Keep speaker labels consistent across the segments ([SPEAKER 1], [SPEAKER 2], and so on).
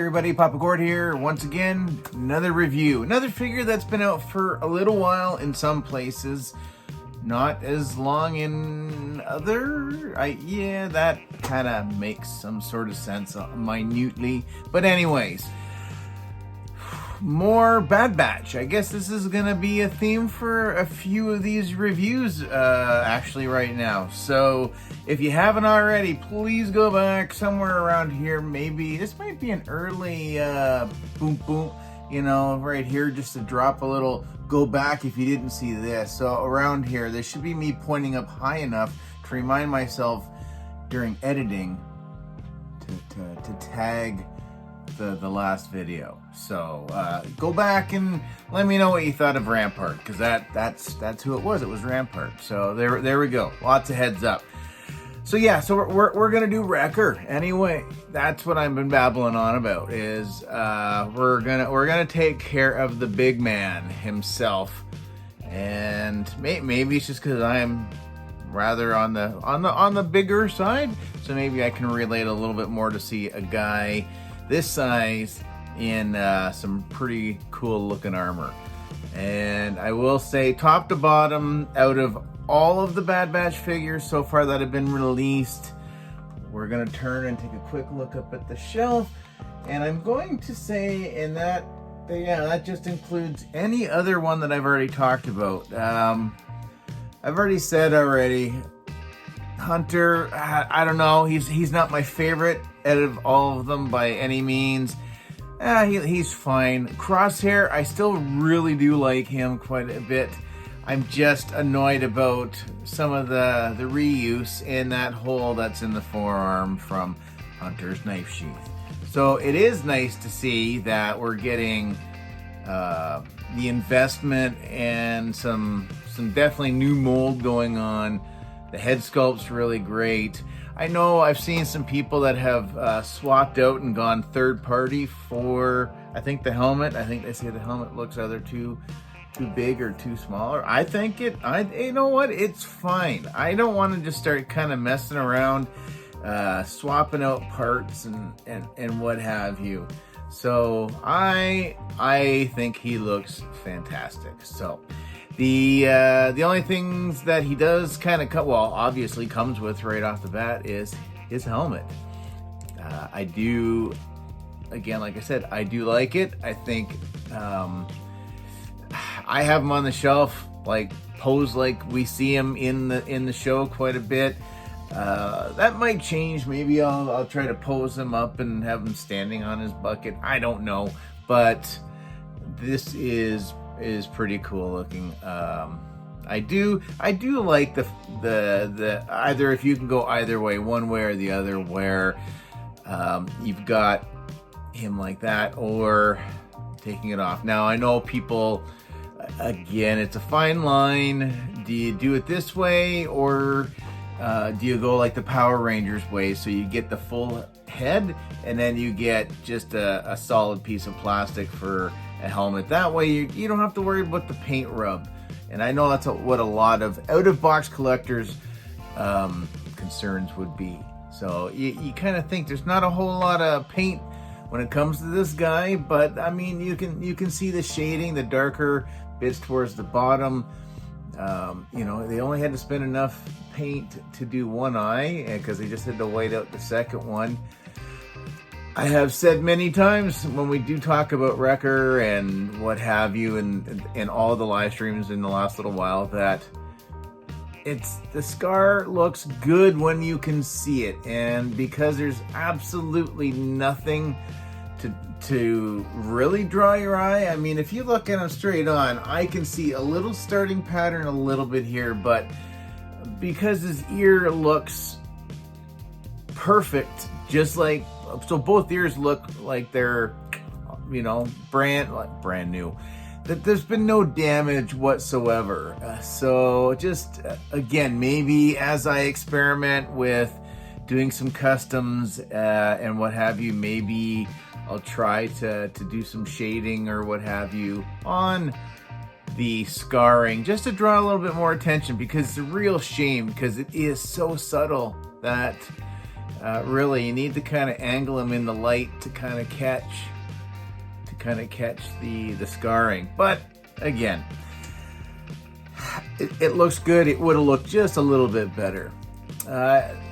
[SPEAKER 1] everybody, Papa Gord here. Once again, another review. Another figure that's been out for a little while in some places. Not as long in other. Yeah, that kind of makes some sort of sense minutely. But anyways, more Bad Batch. I guess this is going to be a theme for a few of these reviews actually right now. So if you haven't already, please go back somewhere around here. Maybe this might be an early boom boom, you know, right here, just to drop a little go back if you didn't see this. So around here, there should be me pointing up high enough to remind myself during editing to tag the last video. So go back and let me know what you thought of Rampart, because that's who it was. It was Rampart. So there we go. Lots of heads up. So yeah, so we're gonna do Wrecker anyway. That's what I've been babbling on about. Is we're gonna take care of the big man himself, and maybe it's just because I'm rather on the bigger side, so maybe I can relate a little bit more to see a guy this size in some pretty cool looking armor. And I will say, top to bottom, out of all of the Bad Batch figures so far that have been released, we're gonna turn and take a quick look up at the shelf, and I'm going to say, in that, yeah, that just includes any other one that I've already talked about. I've already said Hunter, I don't know, he's not my favorite out of all of them by any means. He's fine. Crosshair, I still really do like him quite a bit. I'm just annoyed about some of the reuse in that hole that's in the forearm from Hunter's knife sheath. So it is nice to see that we're getting the investment and some definitely new mold going on. The head sculpt's really great. I know I've seen some people that have swapped out and gone third party for, I think, the helmet. I think they say the helmet looks either too big or too small. I think you know what? It's fine. I don't want to just start kind of messing around, swapping out parts and what have you. So I think he looks fantastic. So the only things that he does kind of obviously comes with right off the bat is his helmet. I do, again, like I said, I do like it. I think I have him on the shelf, like posed like we see him in the show quite a bit. That might change. Maybe I'll try to pose him up and have him standing on his bucket. I don't know, but this is pretty cool looking. I do like the either, if you can go either way, one way or the other, where you've got him like that or taking it off. Now I know people, again, it's a fine line. Do you do it this way, or do you go like the Power Rangers way, so you get the full head and then you get just a solid piece of plastic for a helmet? That way you don't have to worry about the paint rub. And I know that's what a lot of out-of-box collectors concerns would be. So you kind of think there's not a whole lot of paint when it comes to this guy, but I mean, you can see the shading, the darker bits towards the bottom. You know, they only had to spend enough paint to do one eye, because they just had to white out the second one. I have said many times when we do talk about Wrecker and what have you, and all the live streams in the last little while, that the scar looks good when you can see it, and because there's absolutely nothing to really draw your eye. I mean, if you look at him straight on, I can see a little starting pattern a little bit here, but because his ear looks perfect, just like, so both ears look like they're, you know, brand new, that there's been no damage whatsoever. So just, again, maybe as I experiment with doing some customs and what have you, maybe I'll try to do some shading or what have you on the scarring, just to draw a little bit more attention, because it's a real shame, because it is so subtle that Really, you need to kind of angle him in the light to kind of catch the scarring. But again, it looks good. It would have looked just a little bit better.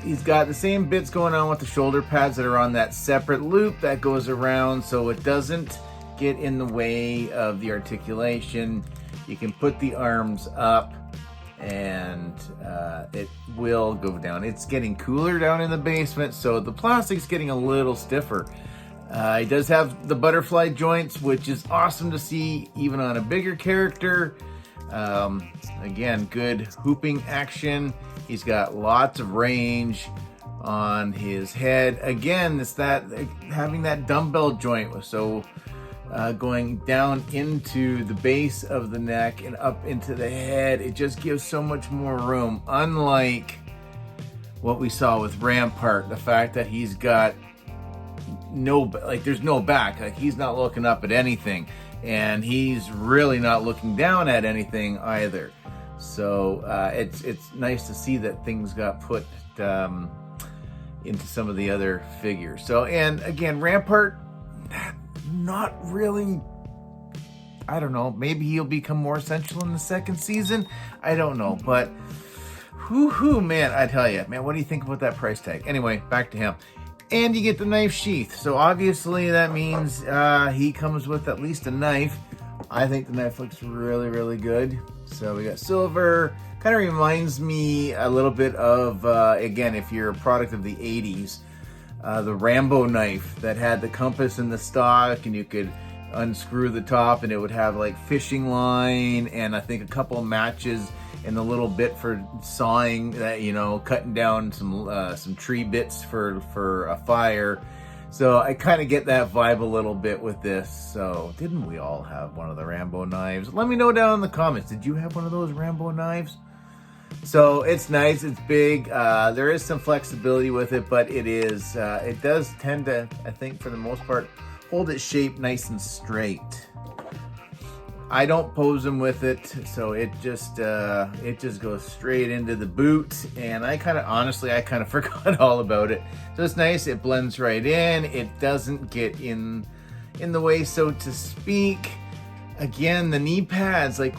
[SPEAKER 1] He's got the same bits going on with the shoulder pads that are on that separate loop that goes around, so it doesn't get in the way of the articulation. You can put the arms up and it will go down. It's getting cooler down in the basement, so the plastic's getting a little stiffer. He does have the butterfly joints, which is awesome to see even on a bigger character. Again, good hooping action. He's got lots of range on his head. Again, it's that having that dumbbell joint, so going down into the base of the neck and up into the head, it just gives so much more room. Unlike what we saw with Rampart, the fact that he's got there's no back, like he's not looking up at anything, and he's really not looking down at anything either. So it's nice to see that things got put into some of the other figures. So, and again, Rampart, not really, I don't know, maybe he'll become more essential in the second season. I don't know, but whoo, man, I tell you, man, what do you think about that price tag? Anyway, back to him. And you get the knife sheath. So obviously that means he comes with at least a knife. I think the knife looks really, really good. So we got silver. Kind of reminds me a little bit of, again, if you're a product of the 80s, the Rambo knife that had the compass in the stock, and you could unscrew the top and it would have like fishing line and I think a couple of matches and the little bit for sawing, that, you know, cutting down some tree bits for a fire. So I kind of get that vibe a little bit with this. So didn't we all have one of the Rambo knives? Let me know down in the comments. Did you have one of those Rambo knives? So it's nice, it's big. There is some flexibility with it, but it does tend to, I think for the most part, hold its shape nice and straight. I don't pose them with it, so it just goes straight into the boot, and I kind of forgot all about it. So it's nice, it blends right in, it doesn't get in the way, so to speak. Again, the knee pads, like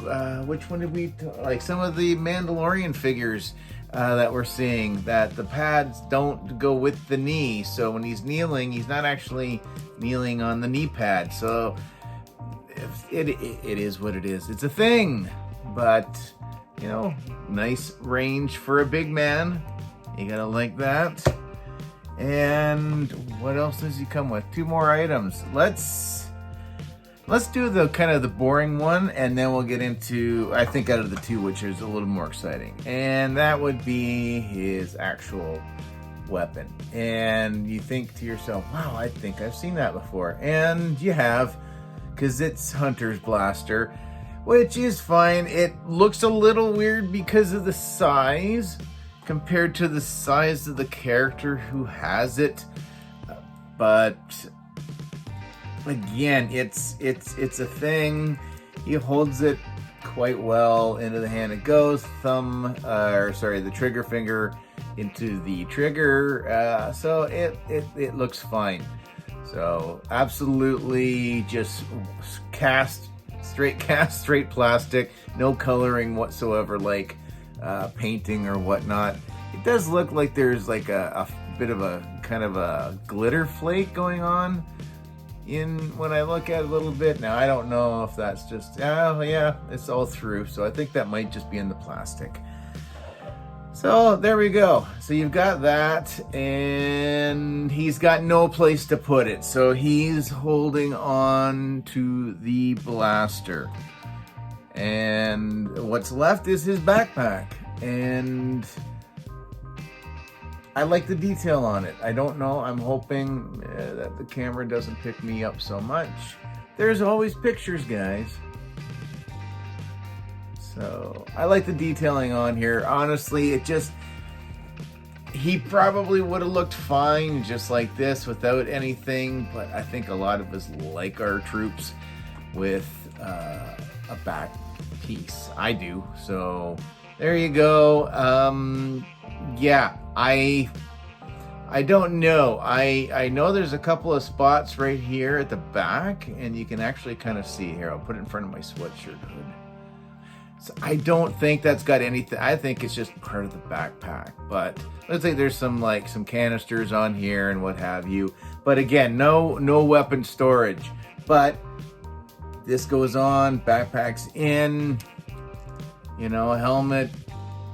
[SPEAKER 1] which one did we, like some of the Mandalorian figures that we're seeing, that the pads don't go with the knee, so when he's kneeling, he's not actually kneeling on the knee pad. So it is what it is. It's a thing, but you know, nice range for a big man. You gotta like that. And what else does he come with? 2 more items. Let's do the kind of the boring one, and then we'll get into, I think, out of the 2, which is a little more exciting. And that would be his actual weapon. And you think to yourself, wow, I think I've seen that before. And you have, because it's Hunter's blaster, which is fine. It looks a little weird because of the size compared to the size of the character who has it, but again, it's a thing. He holds it quite well into the hand. It goes the trigger finger into the trigger, so it looks fine. So absolutely just straight plastic, no coloring whatsoever, like painting or whatnot. It does look like there's like a bit of a kind of a glitter flake going on when I look at it a little bit. Now I don't know if that's just, yeah, it's all through, so I think that might just be in the plastic. So there we go. So you've got that, and he's got no place to put it. So he's holding on to the blaster. And what's left is his backpack. And I like the detail on it. I don't know. I'm hoping that the camera doesn't pick me up so much. There's always pictures, guys. So I like the detailing on here. Honestly, he probably would have looked fine just like this without anything, but I think a lot of us like our troops with a back piece. I do. So there you go. Yeah, I don't know. I know there's a couple of spots right here at the back, and you can actually kind of see here. I'll put it in front of my sweatshirt hood. So I don't think that's got anything. I think it's just part of the backpack. But let's say there's some canisters on here and what have you. But again, no weapon storage. But this goes on, backpack's in, you know, a helmet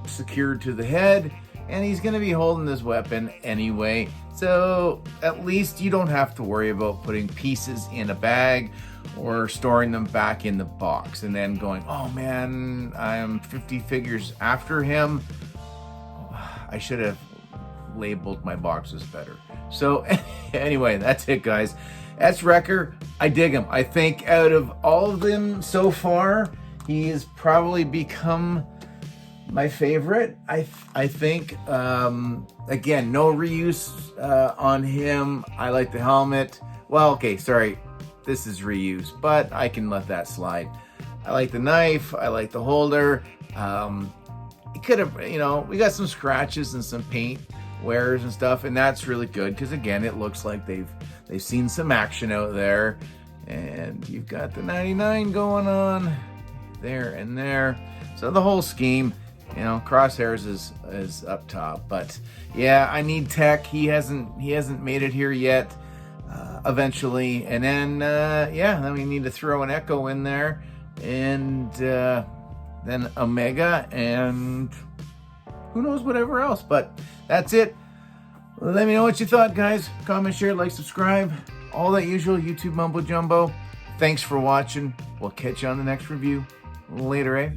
[SPEAKER 1] secured to the head, and he's going to be holding this weapon anyway. So at least you don't have to worry about putting pieces in a bag or storing them back in the box and then going, oh man, I'm 50 figures after him. I should have labeled my boxes better. So anyway, that's it, guys. That's Wrecker. I dig him. I think out of all of them so far, he has probably become my favorite. I think, again, no reuse on him. I like the helmet. Well, okay, sorry. This is reuse, but I can let that slide. I like the knife. I like the holder. It could have, you know, we got some scratches and some paint wears and stuff, and that's really good because, again, it looks like they've seen some action out there. And you've got the 99 going on there and there. So the whole scheme, you know, crosshairs is up top. But yeah, I need tech. He hasn't made it here yet. Eventually, and then then we need to throw an Echo in there, and then Omega, and who knows whatever else. But that's it. Let me know what you thought, guys. Comment, share, like, subscribe, all that usual YouTube mumbo jumbo. Thanks for watching. We'll catch you on the next review. Later, eh?